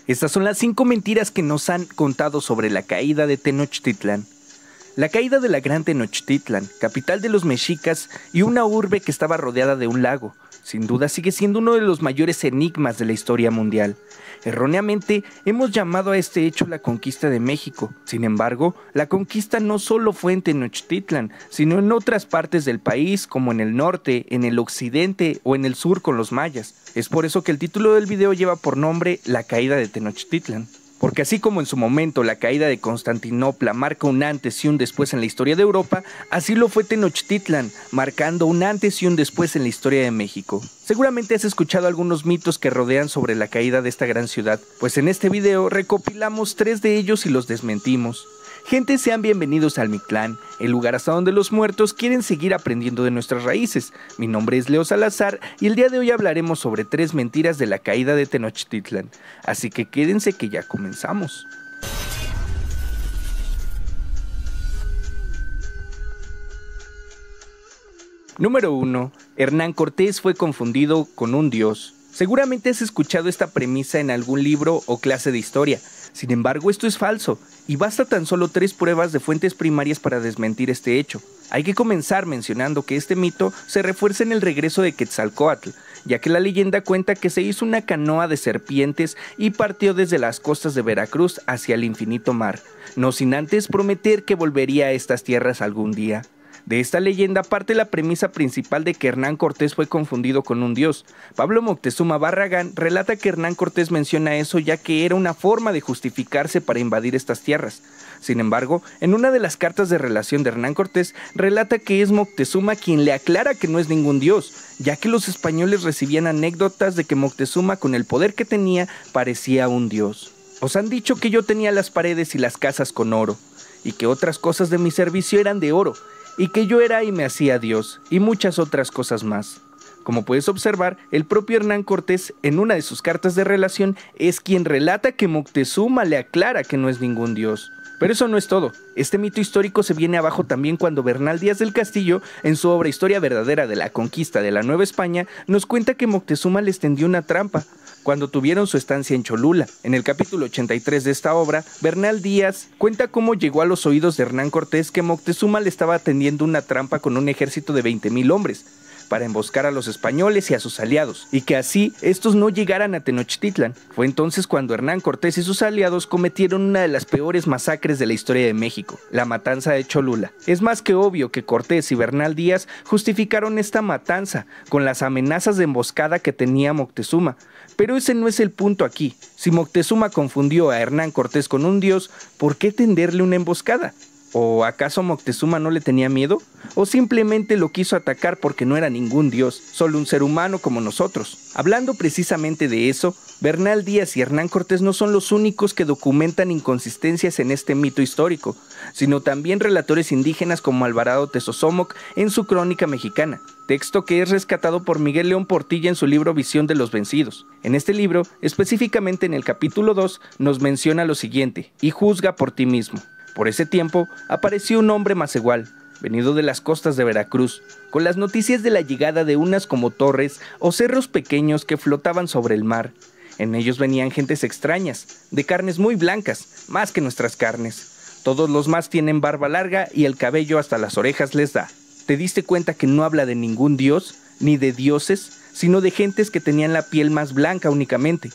Estas son las 5 mentiras que nos han contado sobre la caída de Tenochtitlan. La caída de la gran Tenochtitlan, capital de los mexicas y una urbe que estaba rodeada de un lago, sin duda sigue siendo uno de los mayores enigmas de la historia mundial. Erróneamente, hemos llamado a este hecho la conquista de México. Sin embargo, la conquista no solo fue en Tenochtitlan, sino en otras partes del país, como en el norte, en el occidente o en el sur con los mayas. Es por eso que el título del video lleva por nombre La caída de Tenochtitlan. Porque así como en su momento la caída de Constantinopla marca un antes y un después en la historia de Europa, así lo fue Tenochtitlan, marcando un antes y un después en la historia de México. Seguramente has escuchado algunos mitos que rodean sobre la caída de esta gran ciudad, pues en este video recopilamos 3 de ellos y los desmentimos. Gente, sean bienvenidos al Mictlán, el lugar hasta donde los muertos quieren seguir aprendiendo de nuestras raíces. Mi nombre es Leo Salazar y el día de hoy hablaremos sobre 3 mentiras de la caída de Tenochtitlan. Así que quédense que ya comenzamos. Número 1. Hernán Cortés fue confundido con un dios. Seguramente has escuchado esta premisa en algún libro o clase de historia. Sin embargo, esto es falso, y basta tan solo 3 pruebas de fuentes primarias para desmentir este hecho. Hay que comenzar mencionando que este mito se refuerza en el regreso de Quetzalcóatl, ya que la leyenda cuenta que se hizo una canoa de serpientes y partió desde las costas de Veracruz hacia el infinito mar, no sin antes prometer que volvería a estas tierras algún día. De esta leyenda parte la premisa principal de que Hernán Cortés fue confundido con un dios. Pablo Moctezuma Barragán relata que Hernán Cortés menciona eso ya que era una forma de justificarse para invadir estas tierras. Sin embargo, en una de las cartas de relación de Hernán Cortés relata que es Moctezuma quien le aclara que no es ningún dios, ya que los españoles recibían anécdotas de que Moctezuma, con el poder que tenía, parecía un dios. Os han dicho que yo tenía las paredes y las casas con oro, y que otras cosas de mi servicio eran de oro, y que yo era y me hacía Dios, y muchas otras cosas más. Como puedes observar, el propio Hernán Cortés, en una de sus cartas de relación, es quien relata que Moctezuma le aclara que no es ningún dios. Pero eso no es todo. Este mito histórico se viene abajo también cuando Bernal Díaz del Castillo, en su obra Historia verdadera de la conquista de la Nueva España, nos cuenta que Moctezuma les tendió una trampa cuando tuvieron su estancia en Cholula. En el capítulo 83 de esta obra, Bernal Díaz cuenta cómo llegó a los oídos de Hernán Cortés que Moctezuma le estaba tendiendo una trampa con un ejército de 20,000 hombres para emboscar a los españoles y a sus aliados, y que así estos no llegaran a Tenochtitlan. Fue entonces cuando Hernán Cortés y sus aliados cometieron una de las peores masacres de la historia de México, la matanza de Cholula. Es más que obvio que Cortés y Bernal Díaz justificaron esta matanza con las amenazas de emboscada que tenía Moctezuma, pero ese no es el punto aquí. Si Moctezuma confundió a Hernán Cortés con un dios, ¿por qué tenderle una emboscada? ¿O acaso Moctezuma no le tenía miedo? ¿O simplemente lo quiso atacar porque no era ningún dios, solo un ser humano como nosotros? Hablando precisamente de eso, Bernal Díaz y Hernán Cortés no son los únicos que documentan inconsistencias en este mito histórico, sino también relatores indígenas como Alvarado Tezosomoc en su Crónica Mexicana, texto que es rescatado por Miguel León Portilla en su libro Visión de los Vencidos. En este libro, específicamente en el capítulo 2, nos menciona lo siguiente: y juzga por ti mismo. Por ese tiempo, apareció un hombre macehual, venido de las costas de Veracruz, con las noticias de la llegada de unas como torres o cerros pequeños que flotaban sobre el mar. En ellos venían gentes extrañas, de carnes muy blancas, más que nuestras carnes. Todos los más tienen barba larga y el cabello hasta las orejas les da. ¿Te diste cuenta que no habla de ningún dios, ni de dioses, sino de gentes que tenían la piel más blanca únicamente?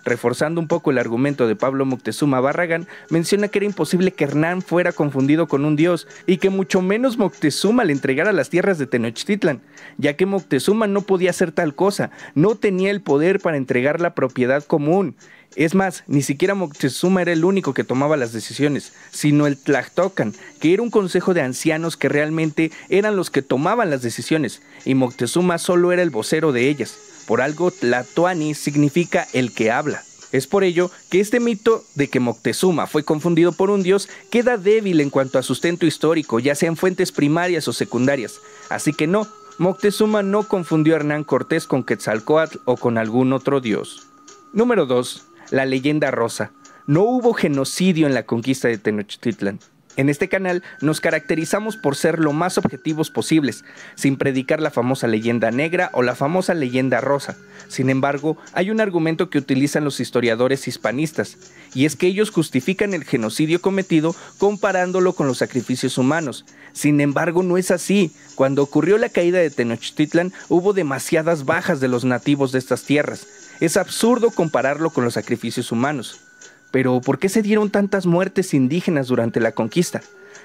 Reforzando un poco el argumento de Pablo Moctezuma Barragán, menciona que era imposible que Hernán fuera confundido con un dios y que mucho menos Moctezuma le entregara las tierras de Tenochtitlan, ya que Moctezuma no podía hacer tal cosa, no tenía el poder para entregar la propiedad común. Es más, ni siquiera Moctezuma era el único que tomaba las decisiones, sino el Tlactocan, que era un consejo de ancianos que realmente eran los que tomaban las decisiones, y Moctezuma solo era el vocero de ellas. Por algo, Tlatoani significa el que habla. Es por ello que este mito de que Moctezuma fue confundido por un dios queda débil en cuanto a sustento histórico, ya sea en fuentes primarias o secundarias. Así que no, Moctezuma no confundió a Hernán Cortés con Quetzalcóatl o con algún otro dios. Número 2. La leyenda rosa. No hubo genocidio en la conquista de Tenochtitlan. En este canal nos caracterizamos por ser lo más objetivos posibles, sin predicar la famosa leyenda negra o la famosa leyenda rosa. Sin embargo, hay un argumento que utilizan los historiadores hispanistas, y es que ellos justifican el genocidio cometido comparándolo con los sacrificios humanos. Sin embargo, no es así. Cuando ocurrió la caída de Tenochtitlan, hubo demasiadas bajas de los nativos de estas tierras. Es absurdo compararlo con los sacrificios humanos. Pero, ¿por qué se dieron tantas muertes indígenas durante la conquista?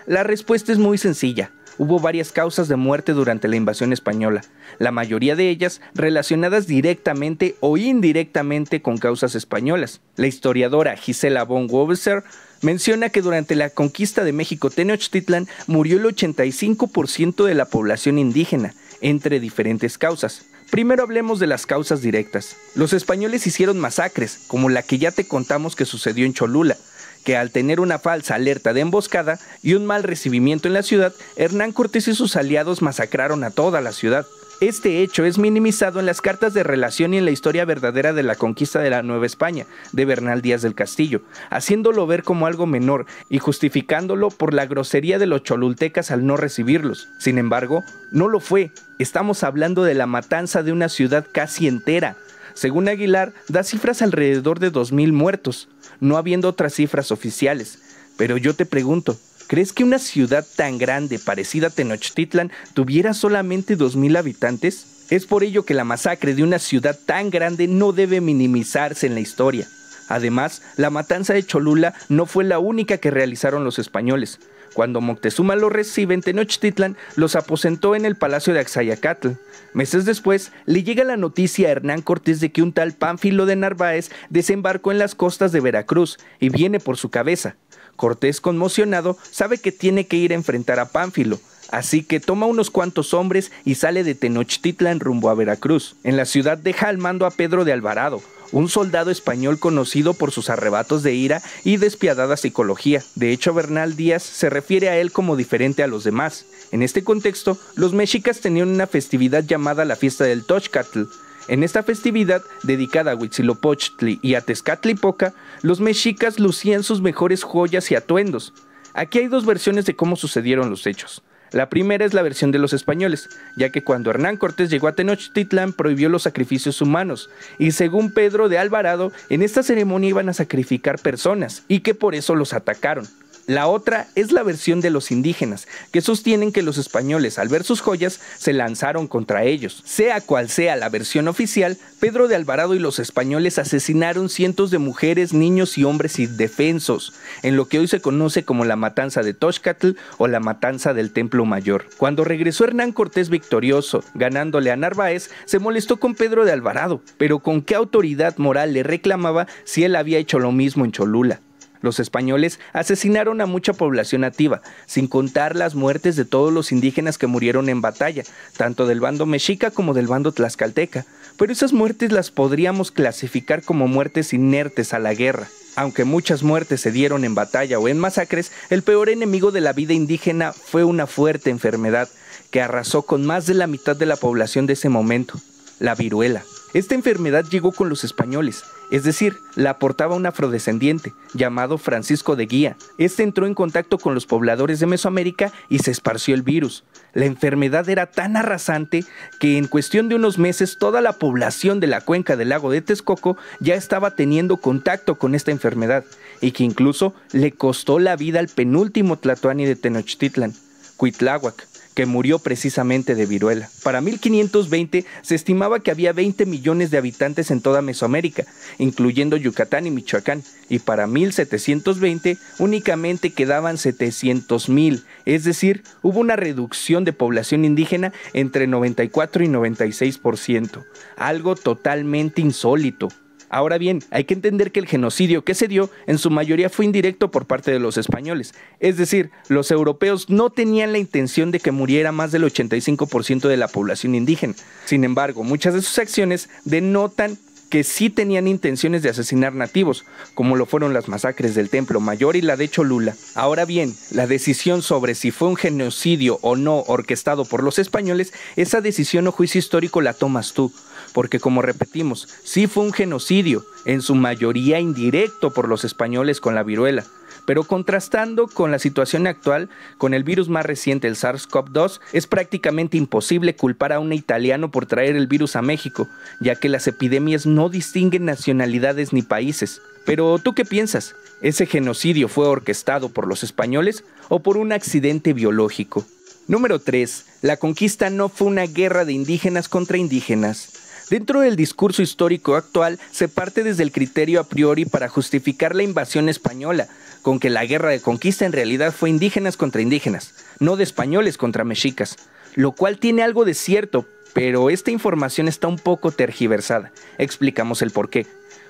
La respuesta es muy sencilla. Hubo varias causas de muerte durante la invasión española, la mayoría de ellas relacionadas directamente o indirectamente con causas españolas. La historiadora Gisela von Wöbser menciona que durante la conquista de México Tenochtitlan murió el 85% de la población indígena, entre diferentes causas. Primero hablemos de las causas directas. Los españoles hicieron masacres, como la que ya te contamos que sucedió en Cholula, que al tener una falsa alerta de emboscada y un mal recibimiento en la ciudad, Hernán Cortés y sus aliados masacraron a toda la ciudad. Este hecho es minimizado en las cartas de relación y en la historia verdadera de la conquista de la Nueva España, de Bernal Díaz del Castillo, haciéndolo ver como algo menor y justificándolo por la grosería de los cholultecas al no recibirlos. Sin embargo, no lo fue. Estamos hablando de la matanza de una ciudad casi entera. Según Aguilar, da cifras alrededor de 2,000 muertos, no habiendo otras cifras oficiales. Pero yo te pregunto, ¿crees que una ciudad tan grande, parecida a Tenochtitlan, tuviera solamente 2,000 habitantes? Es por ello que la masacre de una ciudad tan grande no debe minimizarse en la historia. Además, la matanza de Cholula no fue la única que realizaron los españoles. Cuando Moctezuma los recibe en Tenochtitlan, los aposentó en el palacio de Axayacatl. Meses después, le llega la noticia a Hernán Cortés de que un tal Pánfilo de Narváez desembarcó en las costas de Veracruz y viene por su cabeza. Cortés, conmocionado, sabe que tiene que ir a enfrentar a Pánfilo, así que toma unos cuantos hombres y sale de Tenochtitlan rumbo a Veracruz. En la ciudad deja al mando a Pedro de Alvarado, un soldado español conocido por sus arrebatos de ira y despiadada psicología. De hecho, Bernal Díaz se refiere a él como diferente a los demás. En este contexto, los mexicas tenían una festividad llamada la fiesta del Toxcatl. En esta festividad, dedicada a Huitzilopochtli y a Tezcatlipoca, los mexicas lucían sus mejores joyas y atuendos. Aquí hay dos versiones de cómo sucedieron los hechos. La primera es la versión de los españoles, ya que cuando Hernán Cortés llegó a Tenochtitlan prohibió los sacrificios humanos, y según Pedro de Alvarado, en esta ceremonia iban a sacrificar personas, y que por eso los atacaron. La otra es la versión de los indígenas, que sostienen que los españoles, al ver sus joyas, se lanzaron contra ellos. Sea cual sea la versión oficial, Pedro de Alvarado y los españoles asesinaron cientos de mujeres, niños y hombres indefensos, en lo que hoy se conoce como la matanza de Toxcatl o la matanza del Templo Mayor. Cuando regresó Hernán Cortés victorioso, ganándole a Narváez, se molestó con Pedro de Alvarado, pero ¿con qué autoridad moral le reclamaba si él había hecho lo mismo en Cholula? Los españoles asesinaron a mucha población nativa, sin contar las muertes de todos los indígenas que murieron en batalla, tanto del bando mexica como del bando tlaxcalteca, pero esas muertes las podríamos clasificar como muertes inertes a la guerra. Aunque muchas muertes se dieron en batalla o en masacres, el peor enemigo de la vida indígena fue una fuerte enfermedad que arrasó con más de la mitad de la población de ese momento, la viruela. Esta enfermedad llegó con los españoles, es decir, la aportaba un afrodescendiente llamado Francisco de Guía. Este entró en contacto con los pobladores de Mesoamérica y se esparció el virus. La enfermedad era tan arrasante que en cuestión de unos meses toda la población de la cuenca del lago de Texcoco ya estaba teniendo contacto con esta enfermedad y que incluso le costó la vida al penúltimo tlatoani de Tenochtitlan, Cuitláhuac, que murió precisamente de viruela. Para 1520 se estimaba que había 20 millones de habitantes en toda Mesoamérica, incluyendo Yucatán y Michoacán, y para 1720 únicamente quedaban 700,000, es decir, hubo una reducción de población indígena entre 94 y 96%, algo totalmente insólito. Ahora bien, hay que entender que el genocidio que se dio en su mayoría fue indirecto por parte de los españoles, es decir, los europeos no tenían la intención de que muriera más del 85% de la población indígena. Sin embargo, muchas de sus acciones denotan que sí tenían intenciones de asesinar nativos, como lo fueron las masacres del Templo Mayor y la de Cholula. Ahora bien, la decisión sobre si fue un genocidio o no orquestado por los españoles, esa decisión o juicio histórico la tomas tú, porque como repetimos, sí fue un genocidio, en su mayoría indirecto por los españoles con la viruela, pero contrastando con la situación actual, con el virus más reciente, el SARS-CoV-2, es prácticamente imposible culpar a un italiano por traer el virus a México, ya que las epidemias no distinguen nacionalidades ni países. Pero, ¿tú qué piensas? ¿Ese genocidio fue orquestado por los españoles o por un accidente biológico? Número 3. La conquista no fue una guerra de indígenas contra indígenas. Dentro del discurso histórico actual se parte desde el criterio a priori para justificar la invasión española, con que la guerra de conquista en realidad fue indígenas contra indígenas, no de españoles contra mexicas, lo cual tiene algo de cierto, pero esta información está un poco tergiversada. Explicamos el porqué.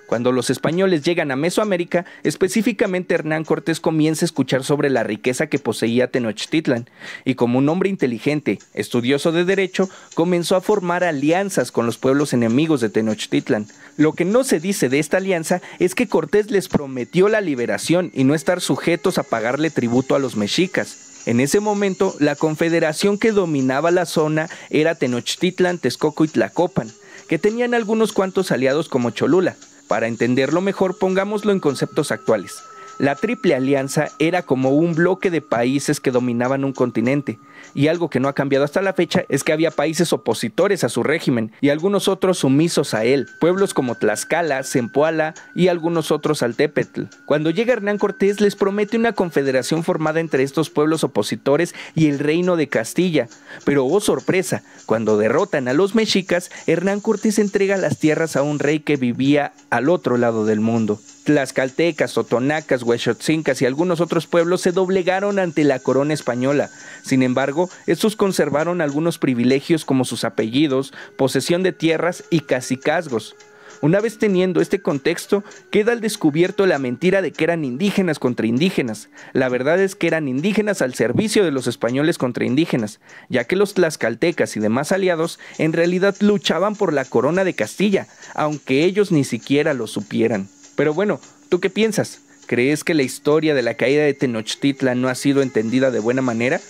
Cuando los españoles llegan a Mesoamérica, específicamente Hernán Cortés comienza a escuchar sobre la riqueza que poseía Tenochtitlan, y como un hombre inteligente, estudioso de derecho, comenzó a formar alianzas con los pueblos enemigos de Tenochtitlan. Lo que no se dice de esta alianza es que Cortés les prometió la liberación y no estar sujetos a pagarle tributo a los mexicas. En ese momento, la confederación que dominaba la zona era Tenochtitlan, Texcoco y Tlacopan, que tenían algunos cuantos aliados como Cholula. Para entenderlo mejor, pongámoslo en conceptos actuales. La Triple Alianza era como un bloque de países que dominaban un continente, y algo que no ha cambiado hasta la fecha es que había países opositores a su régimen y algunos otros sumisos a él, pueblos como Tlaxcala, Zempoala y algunos otros Altépetl. Cuando llega Hernán Cortés les promete una confederación formada entre estos pueblos opositores y el reino de Castilla, pero oh sorpresa, cuando derrotan a los mexicas, Hernán Cortés entrega las tierras a un rey que vivía al otro lado del mundo. Tlaxcaltecas, totonacas, huexotzincas y algunos otros pueblos se doblegaron ante la corona española. Sin embargo, estos conservaron algunos privilegios como sus apellidos, posesión de tierras y cacicazgos. Una vez teniendo este contexto, queda al descubierto la mentira de que eran indígenas contra indígenas. La verdad es que eran indígenas al servicio de los españoles contra indígenas, ya que los tlaxcaltecas y demás aliados en realidad luchaban por la corona de Castilla, aunque ellos ni siquiera lo supieran. Pero bueno, ¿tú qué piensas? ¿Crees que la historia de la caída de Tenochtitlan no ha sido entendida de buena manera?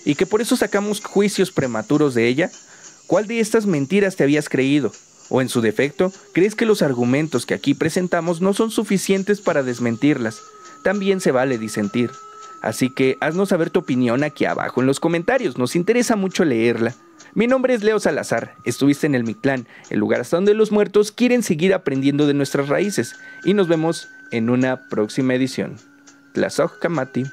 ¿Y que por eso sacamos juicios prematuros de ella? ¿Cuál de estas mentiras te habías creído? O en su defecto, ¿crees que los argumentos que aquí presentamos no son suficientes para desmentirlas? También se vale disentir. Así que haznos saber tu opinión aquí abajo en los comentarios, nos interesa mucho leerla. Mi nombre es Leo Salazar, estuviste en el Mictlán, el lugar hasta donde los muertos quieren seguir aprendiendo de nuestras raíces, y nos vemos en una próxima edición. Tlazohcamati.